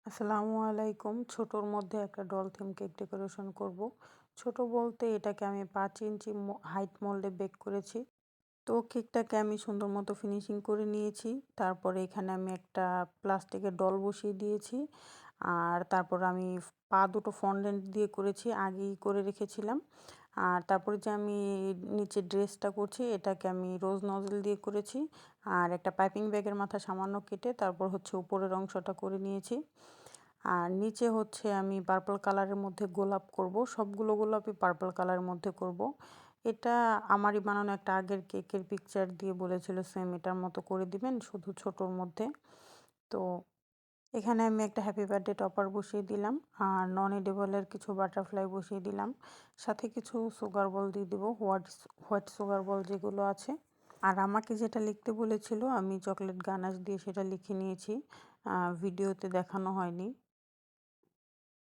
আসসালামু আলাইকুম। ছোটোর মধ্যে একটা ডল থিম কেক ডেকোরেশন করব। ছোট বলতে এটাকে আমি 5 ইঞ্চি হাইট মোল্ডে বেক করেছি। তো কেকটাকে আমি সুন্দর মতো ফিনিশিং করে নিয়েছি। তারপরে এখানে আমি একটা প্লাস্টিকের ডল বসিয়ে দিয়েছি। আর তারপর আমি পা দুটো ফন্ডেন্ট দিয়ে করেছি, আগেই করে রেখেছিলাম। আর তারপরে যে আমি নিচে ড্রেসটা করছি এটাকে আমি রোজ নজল দিয়ে করেছি। আর একটা পাইপিং ব্যাগের মাথা সামান্য কেটে তারপর হচ্ছে উপরের অংশটা করে নিয়েছি। আর নিচে হচ্ছে আমি পার্পল কালারের মধ্যে গোলাপ করব, সবগুলো গোলাপই পার্পল কালারের মধ্যে করব। এটা আমারই বানানো একটা আগের কেকের পিকচার দিয়ে বলেছিল সেম এটার মতো করে দিবেন, শুধু ছোটোর মধ্যে। তো এখানে আমি একটা হ্যাপি বার্থডে টপার বসিয়ে দিলাম, আর নন এডিবলের কিছু বাটারফ্লাই বসিয়ে দিলাম, সাথে কিছু সুগার বল দিয়ে দেবো, হোয়াইট সুগার বল যেগুলো আছে। আর আমাকে যেটা লিখতে বলেছিল আমি চকলেট গানাশ দিয়ে সেটা লিখে নিয়েছি, ভিডিওতে দেখানো হয়নি।